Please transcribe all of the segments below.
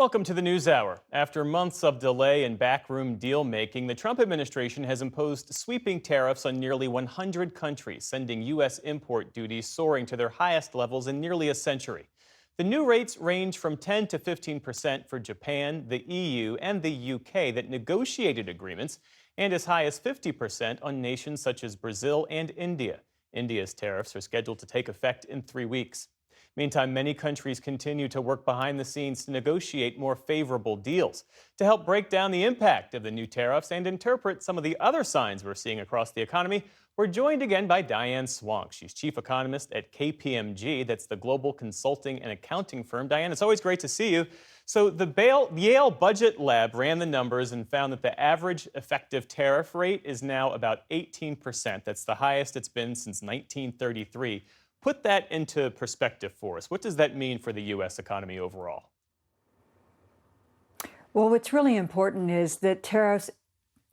Welcome to the News Hour. After months of delay and backroom deal making, the Trump administration has imposed sweeping tariffs on nearly 100 countries, sending U.S. import duties soaring to their highest levels in nearly a century. The new rates range from 10 to 15% for Japan, the EU, and the UK that negotiated agreements, and as high as 50% on nations such as Brazil and India. India's tariffs are scheduled to take effect in 3 weeks. Meantime, many countries continue to work behind the scenes to negotiate more favorable deals. To help break down the impact of the new tariffs and interpret some of the other signs we're seeing across the economy, we're joined again by Diane Swonk. She's chief economist at KPMG, that's the global consulting and accounting firm. Diane, it's always great to see you. So the Yale Budget Lab ran the numbers and found that the average effective tariff rate is now about 18%. That's the highest it's been since 1933. Put that into perspective for us. What does that mean for the U.S. economy overall? Well, what's really important is that tariffs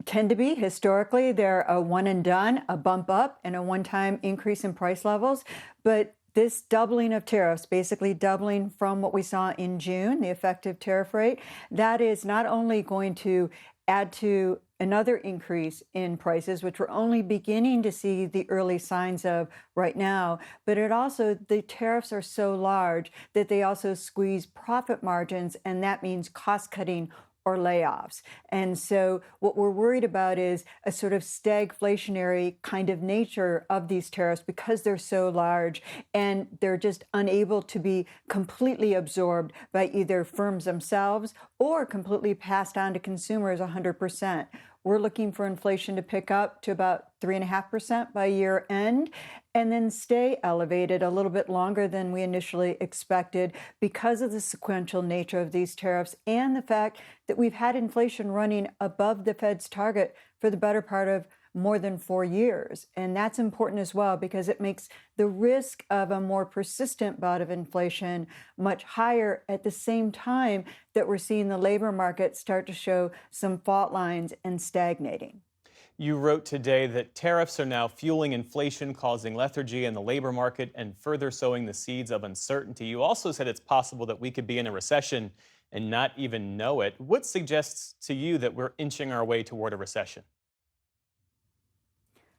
tend to be, historically, they're a one and done, a bump up, and a one-time increase in price levels. But this doubling of tariffs, basically doubling from what we saw in June, the effective tariff rate, that is not only going to add to another increase in prices, which we're only beginning to see the early signs of right now, but the tariffs are so large that they also squeeze profit margins, and that means cost cutting or layoffs. And so what we're worried about is a sort of stagflationary kind of nature of these tariffs because they're so large and they're just unable to be completely absorbed by either firms themselves or completely passed on to consumers 100%. We're looking for inflation to pick up to about 3.5% by year end and then stay elevated a little bit longer than we initially expected because of the sequential nature of these tariffs and the fact that we've had inflation running above the Fed's target for the better part of more than 4 years. And that's important as well because it makes the risk of a more persistent bout of inflation much higher at the same time that we're seeing the labor market start to show some fault lines and stagnating. You wrote today that tariffs are now fueling inflation, causing lethargy in the labor market, and further sowing the seeds of uncertainty. You also said it's possible that we could be in a recession and not even know it. What suggests to you that we're inching our way toward a recession?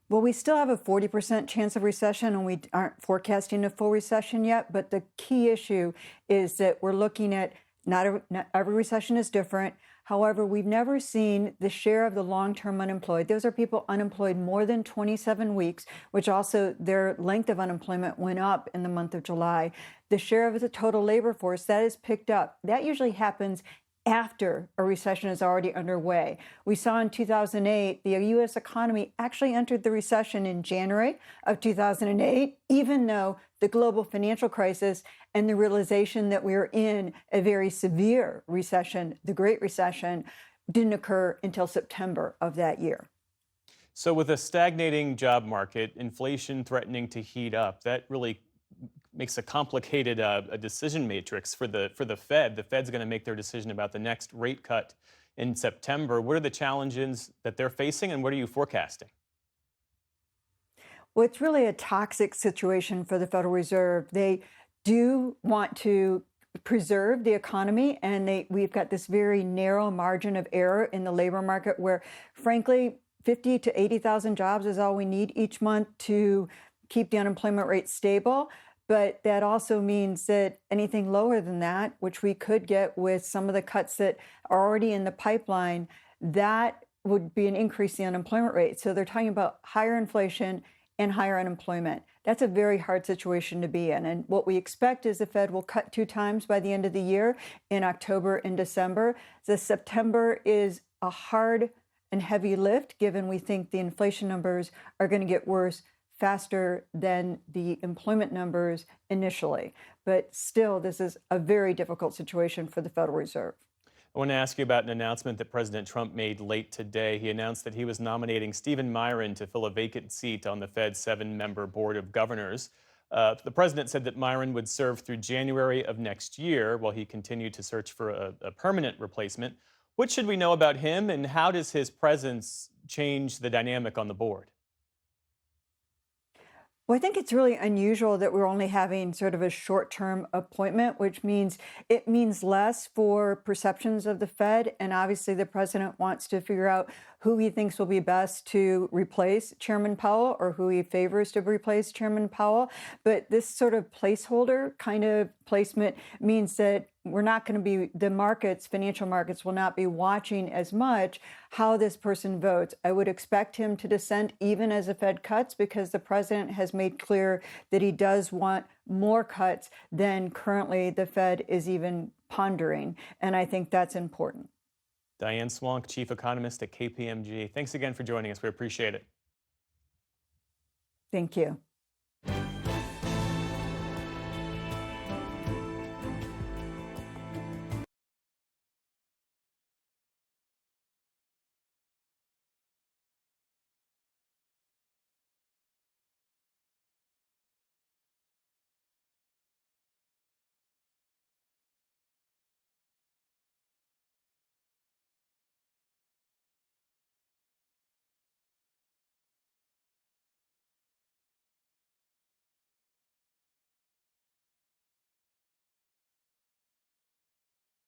Well, we still have a 40% chance of recession, and we aren't forecasting a full recession yet. But the key issue is that we're looking at not every recession is different. However, we've never seen the share of the long-term unemployed. Those are people unemployed more than 27 weeks, which also their length of unemployment went up in the month of July. The share of the total labor force, that is picked up. That usually happens after a recession is already underway. We saw in 2008, the U.S. economy actually entered the recession in January of 2008, even though the global financial crisis and the realization that we were in a very severe recession, the Great Recession, didn't occur until September of that year. So with a stagnating job market, inflation threatening to heat up, that really makes a complicated a decision matrix for the Fed. The Fed's going to make their decision about the next rate cut in September. What are the challenges that they're facing, and what are you forecasting? Well, it's really a toxic situation for the Federal Reserve. They do want to preserve the economy, and we've got this very narrow margin of error in the labor market where, frankly, 50 to 80,000 jobs is all we need each month to keep the unemployment rate stable. But that also means that anything lower than that, which we could get with some of the cuts that are already in the pipeline, that would be an increase in the unemployment rate. So they're talking about higher inflation and higher unemployment. That's a very hard situation to be in. And what we expect is the Fed will cut 2 times by the end of the year, in October and December. The September is a hard and heavy lift, given we think the inflation numbers are going to get worse faster than the employment numbers initially. But still, this is a very difficult situation for the Federal Reserve. I want to ask you about an announcement that President Trump made late today. He announced that he was nominating Stephen Miron to fill a vacant seat on the Fed's 7-member Board of Governors. The president said that Miron would serve through January of next year while he continued to search for a permanent replacement. What should we know about him, and how does his presence change the dynamic on the board? Well, I think it's really unusual that we're only having sort of a short-term appointment, which means it means less for perceptions of the Fed. And obviously, the president wants to figure out who he thinks will be best to replace Chairman Powell or who he favors to replace Chairman Powell. But this sort of placeholder kind of placement means that we're not going to be, the markets, financial markets, will not be watching as much how this person votes. I would expect him to dissent even as the Fed cuts, because the president has made clear that he does want more cuts than currently the Fed is even pondering. And I think that's important. Diane Swonk, chief economist at KPMG. Thanks again for joining us. We appreciate it. Thank you.